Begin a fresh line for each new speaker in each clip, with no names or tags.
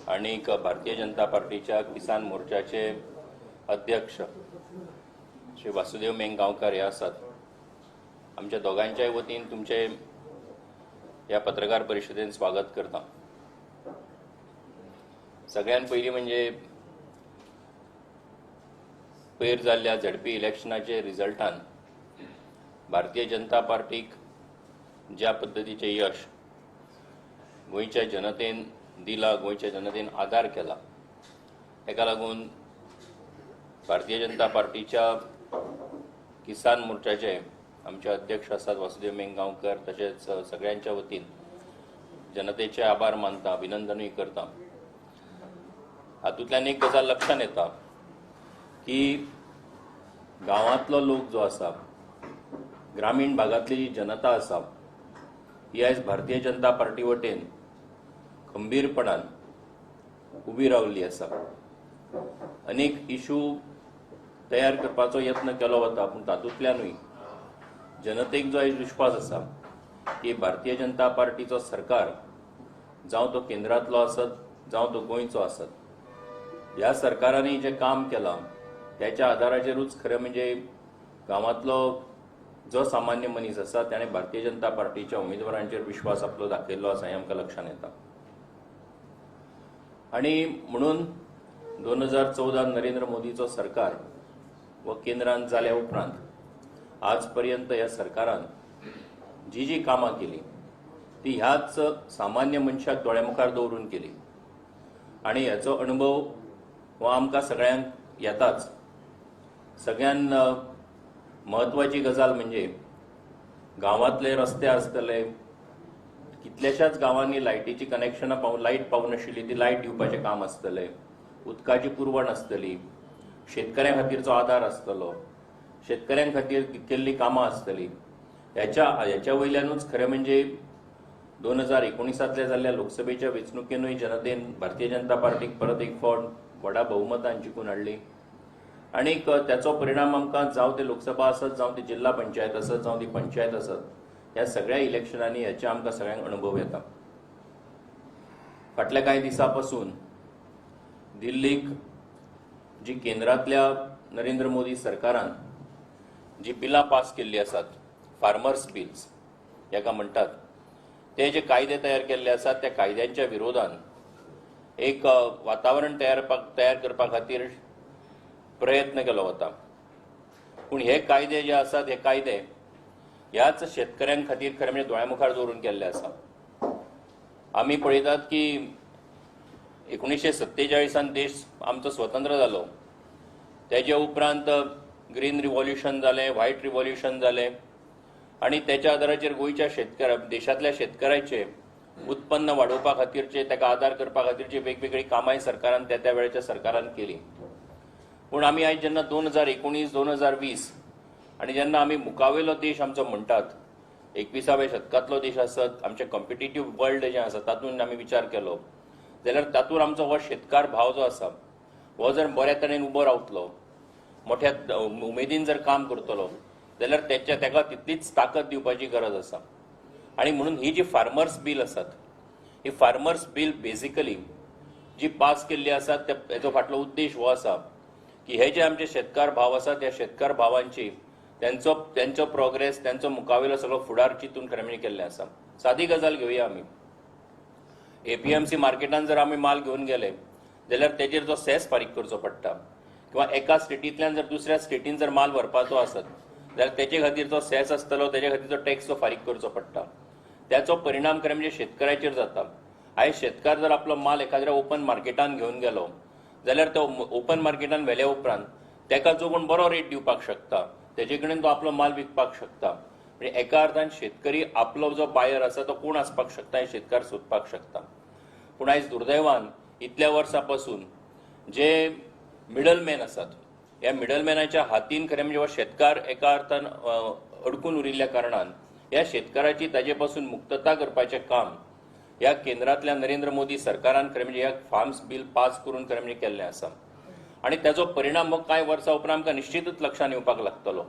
आणि भारतीय जनता पार्टीच्या किसान मोर्चाचे अध्यक्ष श्री वासुदेव मेंगावकर हे आसात. आमच्या दोघांच्याय वतीन तुमचे या पत्रकार परिषदेन स्वागत करता. सगळ्यात पयलीं म्हणजे पयर जाल्ल्या झडपी इलेक्शनाचे रिजल्टान भारतीय जनता पार्टीक ज्या पद्धतीचे यश गोंयच्या जनतेन दिला, गोंयच्या जनतेन आदार केला, ताका लागून भारतीय जनता पार्टीच्या किसान मोर्चाचे आमचे अध्यक्ष आसात वासुदेव मेंगावकर, तशेंच सगळ्यांच्या वतीन जनतेचे आभार मानता, अभिनंदनूय करता. हातूंतल्यान एक गजाल लक्षात येता की गांवांतलो लोक जो आसा, ग्रामीण भागांतली जी जनता आसा, ही आयज भारतीय जनता पार्टी वटेन खंबीरपणान उबी रावल्ली आसा. अनेक इशू तयार करपाचो यत्न केलो वता, पूण तातूंतल्यानूय जनतेक जो आयज विश्वास आसा की भारतीय जनता पार्टीचो सरकार, जावं तो केंद्रांतलो आसत जावं तो गोंयचो आसत, ह्या सरकारांनी जें काम केलां त्याच्या आदाराचेरूच खरें म्हणजे गांवांतलो जो सामान्य मनीस आसा ताणें भारतीय जनता पार्टीच्या उमेदवारांचेर विश्वास आपलो दाखयल्लो आसा हें आमकां लक्षांत येता. आणि म्हणून 2014 नरेंद्र मोदीचो सरकार व केंद्रांत जाल्या उपरांत आज पर्यंत ह्या सरकारान जी कामां केली ती ह्याच सामान्य मनशाक दोळ्यामुखार दवरून केली. आणि हाचो अनुभव हो आमकां सगळ्यांक येताच. सगळ्यान महत्वाची गजाल म्हणजे गांवांतले रस्ते आसतले, कितल्याशाच गांवांनी लायटीची कनेक्शनां लायट पावनाशिल्ली, ती लायट दिवपाचें काम आसतलें, उदकाची पुरवण आसतली, शेतकऱ्यां खातीरचो आदार आसतलो, शेतकऱ्यां खातीर केल्लीं कामां आसतलीं. ह्याच्या वयल्यानूच खरें म्हणजे 2019 जाल्ल्या लोकसभेच्या वेंचणुकेनूय जनतेन भारतीय जनता पार्टीक परत एक फावट व्हडा बहुमतान जिखून हाडली. आणि त्याचो परिणाम आमकां जावं ते लोकसभा आसत, जावं ती जिल्हा पंचायत आसत, जावं ती पंचायत आसत, ह्या सगळ्या इलेक्शनांनी हेचे आमकां सगळ्यांक अनुभव येता. फाटल्या कांय दिसां पासून दिल्लीक जी केंद्रांतल्या नरेंद्र मोदी सरकारान जी बिलां पास केल्ली आसात, फार्मर्स बिल्स हेका म्हणटात, ते जे कायदे तयार केल्ले आसात त्या कायद्यांच्या विरोधान एक वातावरण तयार करपा खातीर प्रयत्न केलो वता. पूण हे कायदे जे आसात, हे कायदे ह्याच शेतकऱ्यां खातीर खरें म्हणजे दोळ्यामुखार दवरून केल्ले आसा. आमी पळयतात की 1947 देश आमचो स्वतंत्र जालो, तेजे उपरांत ग्रीन रिव्हॉल्युशन जालें, व्हायट रिव्हॉल्युशन जालें, आणि त्याच्या आदाराचेर गोंयच्या देशांतल्या शेतकऱ्याचे उत्पन्न वाडोवपा खातीरचे, ताका आदार करपा खातीरची वेगवेगळी कामांय सरकारान त्या वेळेच्या सरकारान केली. पूण आमी आयज जेन्ना 2019-2020 आणि जेन्ना आमी मुखावेलो देश आमचो म्हणटात, 21व्या शतकांतलो देश आसत, आमचें कॉम्पिटिटीव वर्ल्ड जें आसा तातूंत आमी विचार केलो जाल्यार तातूंत आमचो हो शेतकार भाव जो आसा हो जर बऱ्या तरेन उबो रावतलो, मोठ्या उमेदीन जर काम करतलो जाल्यार ताका तितलीच ताकद दिवपाची गरज आसा. आणि म्हणून ही जी फार्मर्स बील आसात, ही फार्मर्स बील बेसिकली जी पास केल्ली आसात हेचो फाटलो उद्देश हो आसा की हे जे आमचे शेतकार भाव आसात, त्या शेतकार भावांची त्यांचो प्रोग्रेस, त्यांचो मुखावेलो सगळो फुडार चिंतून खरें म्हणजे केल्लें आसा. सादी गजाल घेवया आमी. APMC मार्केटान जर आमी माल घेवन गेले जाल्यार तेजेर जो सेस फारीक करचो पडटा, किंवा एका स्टेटींतल्यान जर दुसऱ्या स्टेटीन जर माल व्हरपाचो आसत जाल्यार तेजे खातीर जो सेस आसतलो, तेजे खातीर जो टॅक्स जो फारीक करचो पडटा, त्याचो परिणाम खरें म्हणजे शेतकऱ्याचेर जाता. आयज शेतकार जर आपलो माल एखाद्या ओपन मार्केटान घेवन गेलो जाल्यार तो ओपन मार्केटान व्हेल्या उपरांत ताका जो कोण बरो रेट दिवपाक शकता तेजे कडेन तो आपलो माल विकपाक शकता. म्हणजे एका अर्थान शेतकरी आपलो जो बायर आसा तो कोण आसपाक शकता हे शेतकार सोदपाक शकता. पूण आयज दुर्दैवान इतल्या वर्सां पासून जे मिडलमॅन आसात, ह्या मिडलमॅनाच्या हातीन खरें म्हणजे हो शेतकार एका अर्थान अडकून उरिल्ल्या कारणान ह्या शेतकाराची ताजे पासून मुक्तता करपाचें काम ह्या केंद्रांतल्या नरेंद्र मोदी सरकारान खरें म्हणजे ह्या फार्म्स बील पास करून खरें म्हणजे केल्लें आसा. आणि त्याचो परिणाम हो कांय वर्सां उपरांत आमकां निश्चितूच लक्षांत येवपाक लागतलो.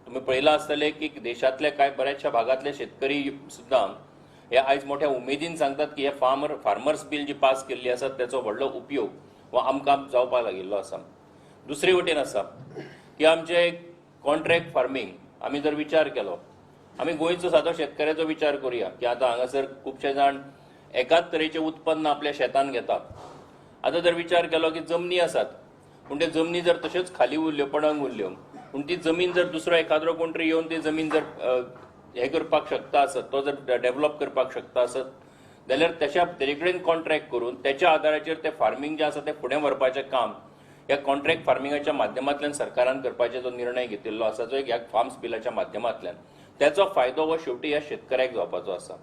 तुम्ही पळयलां आसतलें की देशांतले कांय बऱ्याचशा भागांतले शेतकरी सुद्दां हे आयज मोठ्या उमेदीन सांगतात की हे फार्मर्स बील जी पास केल्ली आसा त्याचो व्हडलो उपयोग हो आमकां जावपाक लागिल्लो आसा. दुसरे वटेन आसा की आमचे कॉन्ट्रॅक्ट फार्मींग आमी जर विचार केलो, आमी गोंयचो सादो शेतकऱ्याचो विचार करुया की आतां हांगासर खुबशे जाण एकाच तरेचें उत्पन्न आपल्या शेतान घेतात. आतां जर विचार केलो की जमनी आसात पूण ते जमनी जर तश्योच खाली उरल्यो, पडंग उरल्यो, पूण ती जमीन जर दुसरो एखादो कोण येवन ती जमीन जर हे करपाक शकता आसत, तो जर डेव्हलप करपाक शकता आसत जाल्यार तेजे कडेन कॉन्ट्रॅक्ट करून त्याच्या आदाराचेर ते फार्मींग जे आसा ते फुडें व्हरपाचें काम ह्या कॉन्ट्रॅक्ट फार्मिंगाच्या माध्यमांतल्यान सरकारान करपाचो जो निर्णय घेतिल्लो आसा, जो ह्या फार्म्स बिलाच्या माध्यमांतल्यान त्याचो फायदो हो शेवटी ह्या शेतकऱ्याक जावपाचो आसा.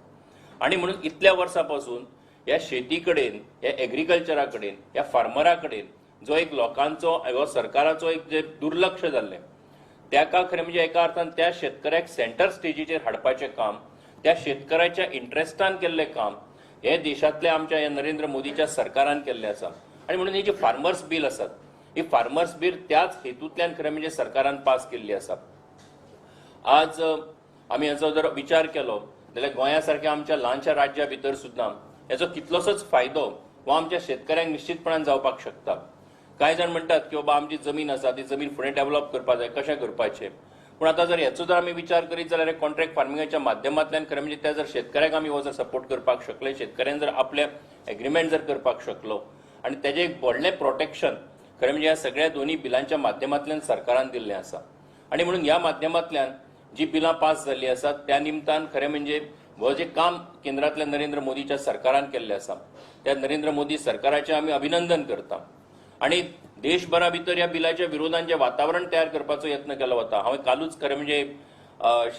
आणि म्हणून इतल्या वर्सां पासून ह्या शेती कडेन, ह्या एग्रीकल्चरा कडेन, ह्या फार्मरा कडेन जो एक लोकांचो वा सरकाराचो एक जे दुर्लक्ष जाल्लें, त्याका खरें म्हणजे एका अर्थान त्या शेतकऱ्याक सेंटर स्टेजीचेर हाडपाचें काम, त्या शेतकऱ्याच्या इंट्रेस्टान केल्लें काम हे देशांतल्या आमच्या ह्या नरेंद्र मोदीच्या सरकारान केल्लें आसा. आणि म्हणून ही जी फार्मर्स बील आसात, ही फार्मर्स बील त्याच हेतूंतल्यान खरें म्हणजे सरकारान पास केल्ली आसा. आज आमी हाचो जर विचार केलो जाल्यार गोंया सारख्या आमच्या ल्हानशा राज्या भितर सुद्दां हेचो कितलोसोच फायदो हो आमच्या शेतकऱ्यांक निश्चितपणान जावपाक शकता. कांय जाण म्हणटात की बाबा आमची जमीन आसा ती जमीन फुडें डेव्हलप करपाक जाय, कशें करपाचें. पूण आतां जर हेचो जर आमी विचार करीत जाल्यार कॉन्ट्रॅक्ट फार्मिंगाच्या माध्यमांतल्यान खरें म्हणजे त्या जर शेतकऱ्याक आमी हो जर सपोर्ट करपाक शकले, शेतकऱ्यान जर आपले एग्रीमेंट जर करपाक शकलो आनी तेजें एक व्हडलें प्रोटेक्शन खरें म्हणजे ह्या सगळ्या दोन्ही बिलांच्या माध्यमांतल्यान सरकारान दिल्लें आसा. आणि म्हणून ह्या माध्यमांतल्यान जी बिलां पास जाल्लीं आसात त्या निमतान खरें म्हणजे हो जे काम केंद्रांतल्या नरेंद्र मोदीच्या सरकारान केल्लें आसा त्या नरेंद्र मोदी सरकाराचें आमी अभिनंदन करता. आणि देशभरा भितर ह्या बिलाच्या विरोधान जे वातावरण तयार करपाचो यत्न केलो वता. हांवें कालूच खरें म्हणजे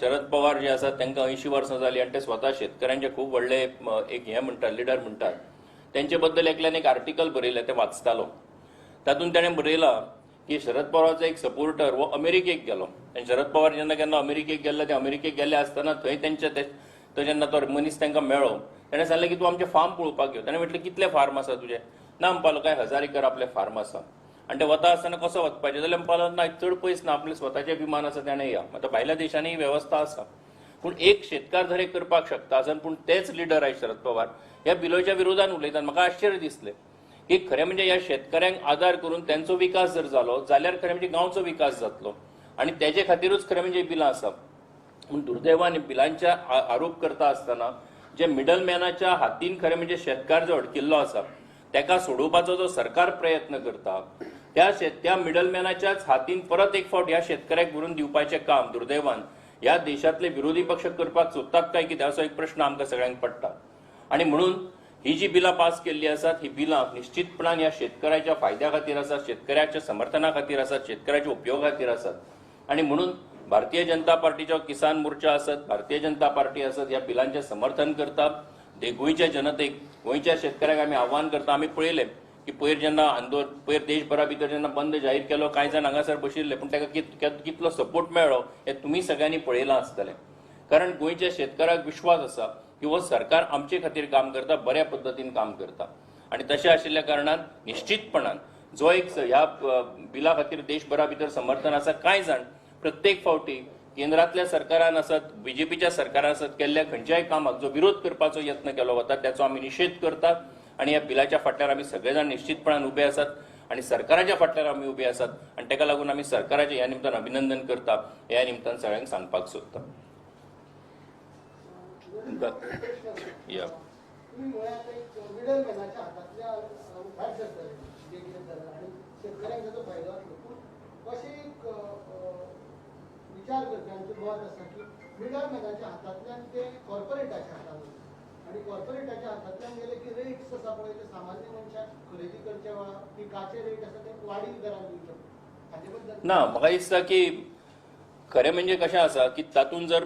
शरद पवार जे आसात तांकां 80 वर्सां जालीं आनी ते स्वता शेतकऱ्यांचे खूब व्हडले एक हे म्हणटात लिडर म्हणटात, तेंचे बद्दल एकल्यान एक आर्टिकल बरयलें, तें वाचतालो. तातूंत ताणें बरयलां की शरद पवाराचो एक सपोर्टर वो अमेरिकेक गेलो आनी शरद पवार जेन्ना केन्ना अमेरिकेक गेल्ले ते अमेरिकेक गेल्ले आसतना थंय तेंचे तो जेन्ना तो मनीस तांकां मेळ्ळो ताणें सांगलें की तूं आमचे फार्म पळोवपाक यो. ताणें म्हटलें कितले फार्म आसा तुजे? ना म्हणपालो काय 1000 एकर आपले फार्म आसा. आनी ते वता आसतना कसो वचपाचें जाल्यार म्हणपालो ना चड पयस ना, आपले स्वताचे विमान आसा तेणें या. आतां भायल्या देशांनी ही वेवस्था आसा. पूण एक शेतकार जर एक करपाक शकता आसन पूण तेच लिडर आय शरद पवार ह्या बिलोच्या विरोधान उलयतात. म्हाका आश्चर्य दिसलें की खरें म्हणजे ह्या शेतकऱ्यांक आदार करून त्यांचो विकास जर जालो जाल्यार खरें म्हणजे गांवचो विकास जातलो आनी तेजे खातीरूच खरें म्हणजे बिलां आसा. पूण दुर्दैवान बिलांच्या आरोप करता आसतना जे मिडल मॅनाच्या हातीन खरें म्हणजे शेतकार जो अडकिल्लो आसा तेका सोडोवपाचो जो सरकार प्रयत्न करता त्या मिडल मॅनाच्याच हातीन परत एक फावट ह्या शेतकऱ्याक भरून दिवपाचें काम दुर्दैवान ह्या देशांतले विरोधी पक्ष करपाक सोदतात काय कितें असो एक प्रश्न आमकां सगळ्यांक पडटा. आणि म्हणून ही जी बिलां पास केल्ली आसात ही बिलां निश्चितपणान ह्या शेतकऱ्याच्या फायद्या खातीर आसात, शेतकऱ्याच्या समर्थना खातीर आसात, शेतकऱ्याच्या उपयोगा खातीर आसात. आणि म्हणून भारतीय जनता पार्टीचो किसान मोर्चा आसत, भारतीय जनता पार्टी आसत, ह्या बिलांचें समर्थन करता. गोंयच्या जनतेक, गोंयच्या शेतकऱ्याक आमी आव्हान करता. आमी पळयलें की पयर जेन्ना पयर देशभरा भितर जेन्ना बंद जाहीर केलो कांय जाण हांगासर बशिल्ले पूण ताका कितलो सपोर्ट मेळ्ळो हें तुमी सगळ्यांनी पळयलां आसतलें. कारण गोंयच्या शेतकाराक विश्वास आसा की हो सरकार आमचे खातीर काम करता, बऱ्या पद्दतीन काम करता. आणि तशें आशिल्ल्या कारणान निश्चितपणान जो एक ह्या बिला खातीर देशभरा भितर समर्थन आसा, कांय जाण प्रत्येक फावटी केंद्रांतल्या सरकारान आसत, बीजेपीच्या सरकारान आसत केल्ल्या खंयच्याय कामाक जो विरोध करपाचो यत्न केलो वता त्याचो आमी निशेध करतात. आणि ह्या बिलाच्या फाटल्यान आमी सगळे जाण निश्चितपणान उबे आसात आणि सरकाराच्या फाटल्यान आमी उबे आसात. आणि ताका लागून आमी सरकाराचें ह्या निमतान अभिनंदन करता, ह्या निमतान सगळ्यांक सांगपाक सोदता.
विचार करप्यांचो मत आसा की मिडल मॅनाच्या हातांतल्यान ते कॉर्पोरेटाच्या हातांत आणि कॉर्पोरेटाच्या हातांतल्यान गेले की रेट्स आसा पळय ते सामान्य मनशाक खरेदी करचे वा पिकाचे रेट आसा ते वाडीक दरान दिवचे हाचे बद्दल
ना म्हाका दिसता की खरें म्हणजे कशें आसा की तातूंत जर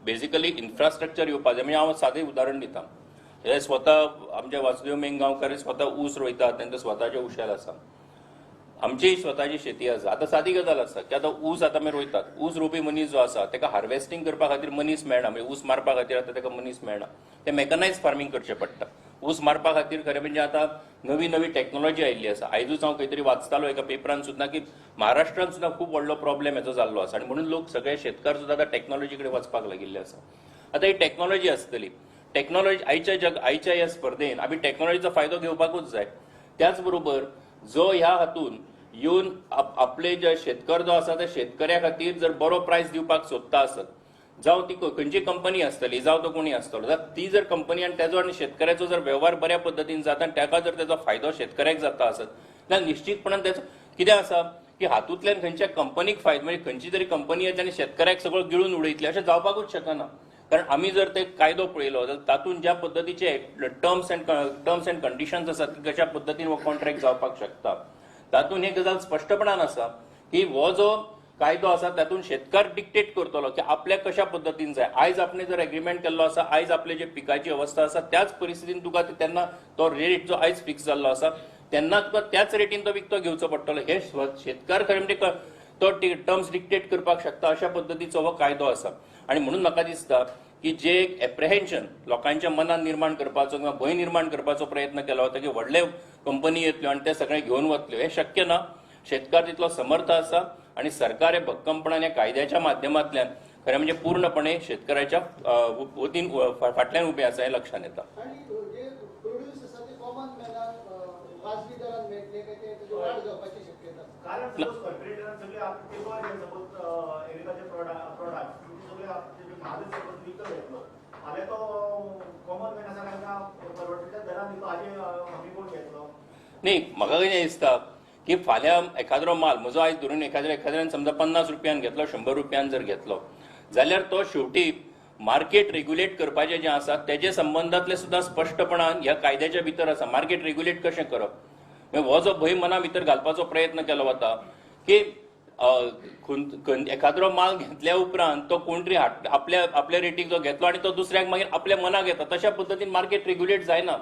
बेजिकली इन्फ्रास्ट्रक्चर येवपाक जाय. म्हणजे हांव सादें उदाहरण दितां. हे स्वता आमचे वासुदेव मेंगांवकार स्वता ऊस रोयतात, तांचे स्वताचे उशेल आसा. आमची स्वताची शेती आसा. आतां सादी गजाल आसा की आतां ऊस आतां आमी रोयतात, ऊस रोवपी मनीस जो आसा ताका हार्वेस्टिंग करपा खातीर मनीस मेळना, म्हणजे ऊस मारपा खातीर आतां ताका मनीस मेळना. ते मेकनायज फार्मिंग करचें पडटा. ऊस मारपा खातीर खरें म्हणजे आतां नवी नवी टॅक्नॉलॉजी आयिल्ली आसा. आयजूच हांव खंय तरी वाचतालो एका पेपरान सुद्दां की महाराष्ट्रान सुद्दां खूब व्हडलो प्रॉब्लेम हेचो जाल्लो आसा. आनी म्हणून लोक सगळे शेतकार सुद्दां आतां टॅक्नॉलॉजी कडेन वचपाक लागिल्ले आसा. आता ही टेक्नॉलॉजी आसतली, टेक्नॉलॉजी आयच्या ह्या स्पर्धेन आमी टेक्नॉलॉजीचो फायदो घेवपाकूच जाय. त्याच बरोबर जो ह्या हातून येवन आपले जे शेतकार जो आसा त्या शेतकऱ्या खातीर जर बरो प्रायस दिवपाक सोदता आसत, जावं ती खंयची कंपनी आसतली, जावं तो कोणी आसतलो, जाल्यार ती जर कंपनी आनी तेजो आनी शेतकऱ्याचो जर व्यवहार बऱ्या पद्दतीन जाता आनी ताका जर तेजो फायदो शेतकऱ्याक जाता आसत, जाल्यार निश्चितपणान तेजो कितें आसा की हातूंतल्यान खंयच्या कंपनीक फायदो, म्हणजे खंयची तरी कंपनी येतली आनी शेतकऱ्याक सगळं गिळून उडयतली अशें जावपाकूच शकना. कारण आमी जर ते कायदो पळयलो जाल्यार तातूंत ज्या पद्दतीचे टर्म्स अँड कंडिशन्स आसात की कशा पद्दतीन हो कॉन्ट्रॅक्ट जावपाक शकता, तातूंत ही गजाल स्पश्टपणान आसा की हो जो कायदो आसा तातूंत शेतकार डिक्टेट करतलो की आपल्याक कशा पद्दतीन जाय. आयज आपणे जर एग्रीमेंट केल्लो आसा, आयज आपले जे पिकाची अवस्था आसा त्याच परिस्थितीन तुका तेन्ना तो रेट जो आयज फिक्स जाल्लो आसा तेन्ना तुका त्याच रेटीन तो विकतो घेवचो पडटलो. हे शेतकार खरें म्हणजे तो टर्म्स डिक्टेट करपाक शकता अशा पद्दतीचो हो कायदो आसा. आणि म्हणून म्हाका दिसता की जे एक एप्रिहेन्शन लोकांच्या मनात निर्माण करपाचो किंवा भंय निर्माण करपाचो प्रयत्न केलो वता की व्हडले कंपनी येतल्यो आणि ते सगळे घेवन वतल्यो, हे शक्य ना. शेतकार तितलो समर्थ आसा आणि सरकार हे भक्कमपणान ह्या कायद्याच्या माध्यमांतल्यान खरें म्हणजे पूर्णपणे शेतकऱ्याच्या वतीन फाटल्यान उबे आसा हे लक्षात येता.
आणि जे प्रोड्यूस आसा ते कॉमन मॅनाक वाजवी दरान मेळटले काय ते तेजी वाड जावपाची शक्यता आसा?
कारण सपोज कॉर्पोरेटान सगळे आपले सपोज एग्रीकल्चर प्रोडक्ट सगळे आपले म्हाल सपोज विकत घेतलो, हाले तो कॉमन मॅन आसा तांकां परवडटा दरान दितो, हाजे हमी कोण घेतलो?
न्ही, म्हाका कितें दिसता की फाल्यां एखादो माल म्हजो आयज धरून एखाद्यान समजा 50 रुपयान घेतलो, 100 रुपयान जर घेतलो जाल्यार तो शेवटी मार्केट रेग्युलेट करपाचें जें आसा तेजे संबंदांतले सुद्दां स्पश्टपणान ह्या कायद्याच्या भितर आसा. मार्केट रेग्युलेट कशें करप, हो जो भंय मना भितर घालपाचो प्रयत्न केलो वता की एखादो माल घेतल्या उपरांत तो कोण तरी आपल्या रेटीक जो घेतलो आणि तो दुसऱ्याक मागीर आपल्या मनाक येता, तशा पद्दतीन मार्केट रेग्युलेट जायना.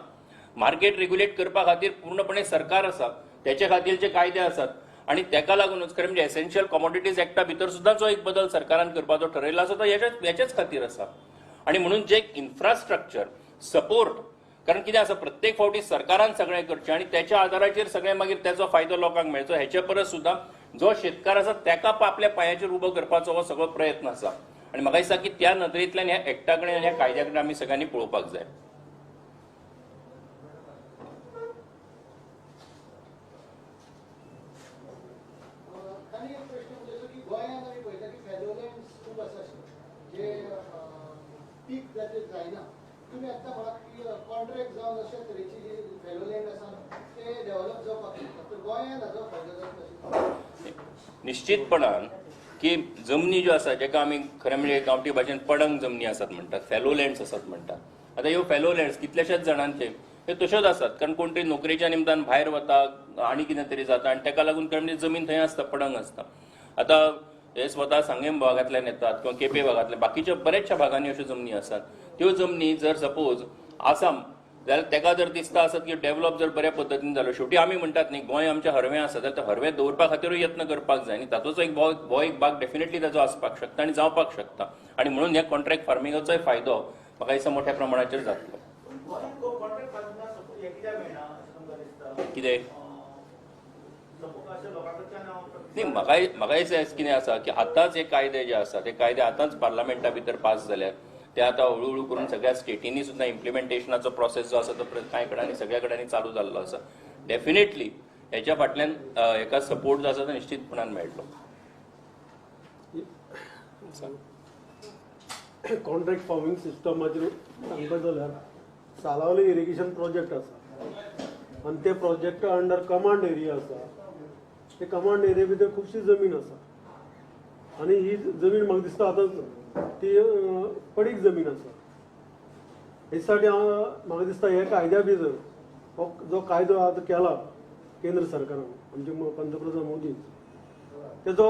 मार्केट रेग्युलेट करपा खातीर पूर्णपणे सरकार आसा, त्याच्या खातीरचे कायदे आसात आणि ताका लागूनच खरें म्हणजे एसेन्शियल कमोडिटीज एक्टा भितर सुद्दां जो एक बदल सरकारान करपाचो ठरयला आसा तो हेच्याच खातीर आसा. आणि म्हणून जे इन्फ्रास्ट्रक्चर सपोर्ट, कारण कितें आसा प्रत्येक फावटी सरकारान सगळें करचें आणि त्याच्या आदाराचेर सगळें मागीर त्याचो फायदो लोकांक मेळचो, हेचे परस सुद्दां जो शेतकार आसा ताका आपल्या पांयाचेर उबो करपाचो हो सगळो प्रयत्न आसा. आणि म्हाका दिसता की त्या नदरेंतल्यान ह्या एक्टा कडेन ह्या कायद्या कडेन आमी सगळ्यांनी पळोवपाक जाय.
आणि एक प्रश्न म्हणजे की गोंयांत आमी पळयता की फेलोलँड्स खूब आसा जे पीक जाते जायना. तुम्ही आता म्हणात की कॉन्ट्रॅक्ट जावन अशा तरेची जी फेलोलँड आसा ते डेव्हलप जावपाक शकता, तर गोंयांत हाचो फायदो जातलो?
निश्चितपणान की जमनी ज्यो आसा जेका आमी खरें म्हणजे गांवठी भाशेन पडंग जमनी आसात म्हणटात, फेलोलँड्स आसात म्हणटात. आता ह्यो फेलोलँड्स कितल्याशाच जाणांचे हे तश्योच आसात, कारण कोण तरी नोकरेच्या निमतान भायर वता आनी कितें तरी जाता आनी ताका लागून खरें म्हणजे जमीन थंय आसता, पडंग आसता. आता हे स्वता सांगेम भागांतल्यान येतात किंवा केपें भागांतल्या बाकीच्या बऱ्याचशा भागांनी अश्यो जमनी आसात. त्यो जमनी जर सपोज आसाम जाल्यार ताका जर दिसता आसत की डेव्हलप जर बऱ्या पद्दतीन जालो, शेवटी आमी म्हणटात न्ही गोंय आमचें हरवें आसा जाल्यार ते हरवें दवरपा खातीरूय यत्न करपाक जाय न्ही. तातूंच एक एक भाग डेफिनेटली ताजो आसपाक शकता आनी जावपाक शकता. आणि म्हणून ह्या कॉन्ट्रॅक्ट फार्मिंगाचोय फायदो म्हाका दिसता मोठ्या प्रमाणाचेर जातलो. कितें न्ही, म्हाका दिसता कितें आसा की आतांच हे कायदे जे आसा ते कायदे आतांच पार्लमेंटा भितर पास जाल्यात. ते आतां हळूहळू करून सगळ्या स्टेटींनी सुद्दां इम्प्लिमेंटेशनाचो प्रोसेस जो आसा तो कांय कडेन सगळ्या कडेन चालू जाल्लो आसा. डेफिनेटली हेच्या फाटल्यान हेका सपोर्ट जो आसा तो निश्चितपणान मेळटलो.
कॉन्ट्रॅक्ट फार्मिंग सिस्टमाचेर सांगता जाल्यार सालावली इरिगेशन प्रोजेक्ट आसा आनी ते प्रोजेक्टा अंडर कमांड एरिया आसा. ते कमांड एरिया भितर खुबशी जमीन आसा आनी ही जमीन म्हाका दिसता आतां ती पडीक जमीन आसा. हे साठी म्हाका दिसता हे कायद्या भितर हो जो कायदो आतां केला केंद्र सरकारान आमचे पंतप्रधान मोदी, तेजो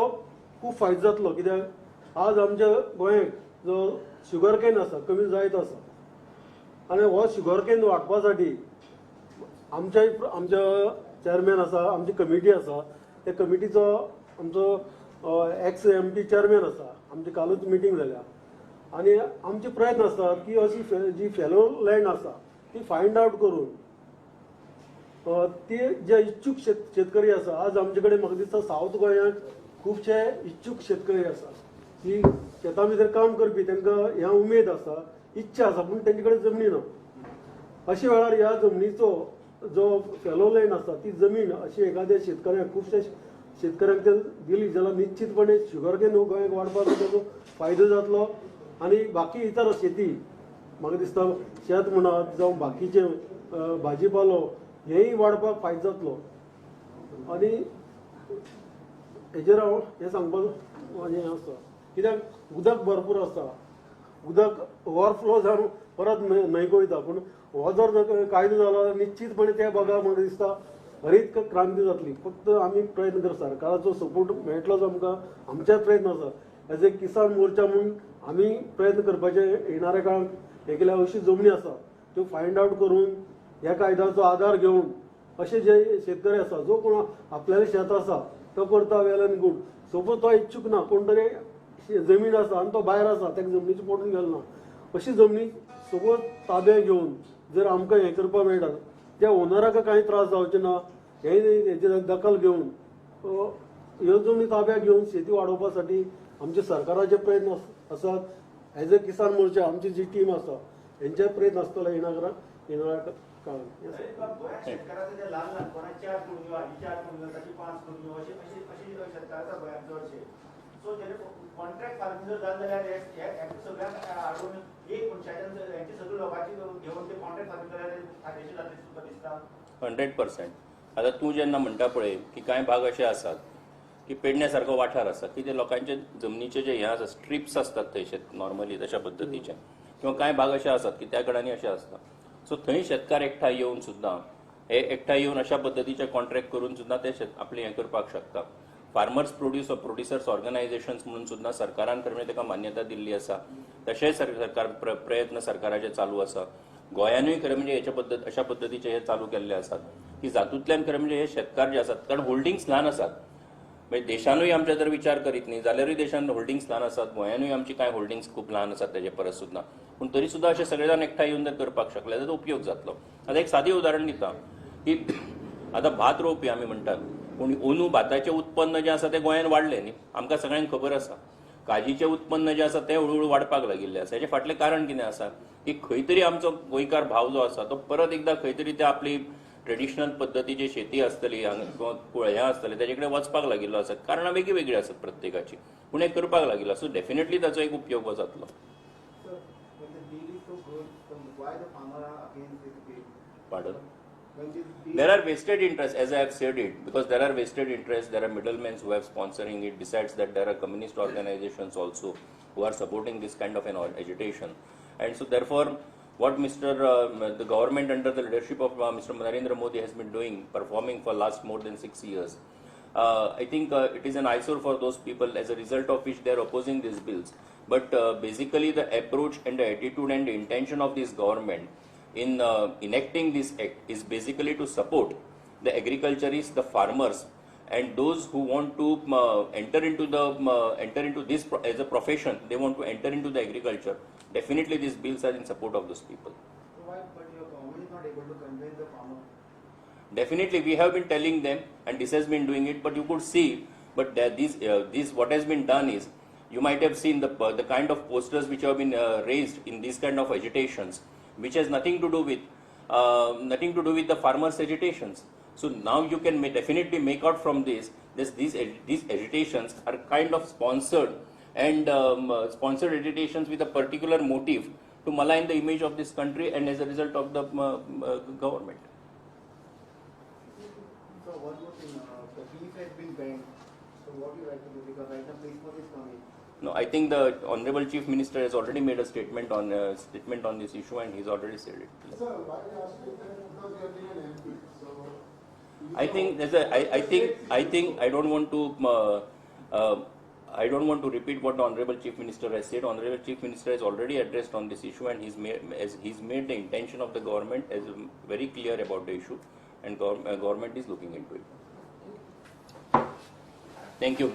खूब फायदो जातलो. कित्याक आज आमच्या गोंयांत जो शुगर केन आसा कमी जायत आसा आनी हो शुगर केन वाडपा साठी आमच्या चेअरमॅन आसा, आमची कमिटी आसा, त्या कमिटीचो आमचो एक्स MP चेअरमॅन आसा. आमची कालूच मिटींग जाल्या आनी आमचे प्रयत्न आसतात की अशी जी फेलो लँड आसा ती फायंड आउट करून ते जे इच्छूक शेतकरी आसा, आज आमचे कडेन म्हाका दिसता सावथ गोंयांत खुबशे इच्छूक शेतकरी आसा की शेतां भितर काम करपी तांकां ह्या उमेद आसा, इच्छा आसा, पूण तेंचे कडेन जमनी ना. अशा वेळार ह्या जमनीचो जो फेलो लँड आसा ती जमीन अशी एखाद्या शेतकऱ्याक खुबशे शेतकऱ्यांक ते दिली जाल्यार निश्चितपणे शुगर केन गोंयाक वाडपाक ताजो फायदो जातलो. आनी बाकी इतर शेती म्हाका दिसता शेत म्हणत जावं बाकीचे भाजीपालो हेय वाडपाक फायदो जातलो. आनी हेजेर हांव हें सांगपाक म्हाजें हें आसा, कित्याक उदक भरपूर आसा, उदक ओवरफ्लो जावन परत न्हंयक वयता. पूण हो जर कायदो जालो जाल्यार निश्चितपणे त्या भागाक म्हाका दिसता हरीत क्रांती जातली. फक्त आमी प्रयत्न कर, सरकाराचो सपोर्ट मेळटलोच आमकां, आमचेच प्रयत्न आसा. एज ए किसान मोर्चा म्हणून आमी प्रयत्न करपाचे येणाऱ्या काळात हे केल्या अशी जमनी आसा त्यो फायंड आवट करून ह्या कायद्याचो आधार घेवन असे जे शेतकरी आसा जो कोण आपल्याले शेत आसा तो करता वेल एंड गुड. सपोज तो इच्छुक ना, कोण तरी जमीन आसा आनी तो भायर आसा, ताका जमनीचे पडून गेलो ना, अशी जमनी सपोज ताब्यात घेवन जर आमकां हें करपाक मेळटा त्या ओनराक कांय त्रास जावचे ना, हेची दखल घेवन ह्यो जमनी ताब्यात घेवन शेती वाडोवपा साठी आमचे सरकाराचे प्रयत्न आसात. एज ए किसान मोर्चा आमची जी टीम आसा हेंचे प्रयत्न आसतले येणाऱ्या काळात.
गोंयांत शेतकाराचे जे ल्हान ल्हान कोणा 4 कुणग्यो, 4 कुणग्यो, 5 कुणग्यो अशी शेतकार आसा गोंयांत चडशे. सो जेन्ना कॉन्ट्रॅक्ट फार्मिंग जर जालें जाल्यार हे सगळ्यांक हाडून एक मनशाच्यान हेंची सगळी लोकांची घेवन ते कॉन्ट्रॅक्ट फार्मिंग जाल्यार फायदेशीर जातलें तुका दिसता?
100%. आता तूं जेन्ना म्हणटा पळय की कांय भाग असे आसात की पेडण्यासारको वाठार आसा की ते लोकांचे जमनीचे जे हे आसा स्ट्रिप्स असतात थंयचे नॉर्मली तशा पद्दतीचे, किंवा कांय भाग असे आसात की त्या कडांनी अशे आसता. सो थंय शेतकार एकठांय येवन सुद्दां हे एकठांय येवन अशा पद्दतीचे कॉन्ट्रॅक्ट करून सुद्दां ते आपले हें करपाक शकता. फार्मर्स प्रोड्युसर्स ऑर्गनायझेशन्स म्हणून सुद्दां सरकारान खरें म्हणजे ताका मान्यता दिल्ली आसा. तशेंय सरकार प्रयत्न सरकाराचे चालू आसा. गोंयानूय खरें म्हणजे अशा पद्दतीचे हे चालू केल्ले आसात की जातूंतल्यान खरें म्हणजे हे शेतकार जे आसात, कारण होल्डिंग्स ल्हान आसात. म्हणजे देशानूय आमचे जर विचार करीत न्ही जाल्यारूय देशान होल्डिंग्स ल्हान आसात. गोंयानूय आमची कांय होल्डिंग्स खूब ल्हान आसात तेजे परस सुद्दां. पूण तरी सुद्दां अशे सगळे जाण एकठांय येवन जर करपाक शकले जाल्यार उपयोग जातलो. आतां एक सादें उदाहरण दिता की आतां भात रोवपी आमी म्हणटात, पूण अंदू भाताचें उत्पन्न जें आसा तें गोंयांत वाडलें न्ही, आमकां सगळ्यांक खबर आसा. काजीचें उत्पन्न जें आसा तें हळूहळू वाडपाक लागिल्लें आसा. हेजें फाटलें कारण कितें आसा की खंय तरी आमचो गोंयकार भाव जो आसा तो परत एकदां खंय तरी ते आपली ट्रेडिशनल पद्दतीची शेती आसतली किंवा हें आसतलें तेजे कडेन वचपाक लागिल्लो आसा. कारणां वेगळी वेगळी आसात प्रत्येकाची, पूण हें करपाक लागिल्लो. सो डेफिनेटली ताचो एक उपयोग जातलो. Pardon? There are vested interests, as I have said it, because there are vested interests, there are middlemen who have sponsoring it. Besides that, there are communist organizations also who are supporting this kind of an agitation. And so therefore, what the government under the leadership of Mr. Narendra Modi has been doing, performing for last more than 6 years, I think it is an eyesore for those people, as a result of which they are opposing these bills. But basically the approach and the attitude and the intention of this government in enacting this act is basically to support the agriculturists, the farmers, and those who want to enter into this as a profession. They want to enter into the agriculture. Definitely, these bills are in support of those people.
Why? But your government is not able to convince the farmer.
Definitely, we have been telling them, and this has been doing it. But you could see, but this what has been done is, you might have seen the kind of posters which have been raised in these kind of agitations, which has nothing to do with the farmers' agitations. So now you can definitely make out from these agitations are kind of sponsored and sponsored agitations with a particular motive to malign the image of this country, and as a result of the government.
So one more thing, the beef has been banned. So what do you like to do? Because right now beef is coming.
No, I think the Honorable Chief Minister has already made a statement on this issue, and he's already said it.
Sir, why are you asking that? Because you are being an MP. So
I don't want to repeat what the Honorable Chief Minister has said. Honorable Chief Minister has already addressed on this issue, and he's made the intention of the government as very clear about the issue, and government is looking into it. Thank you.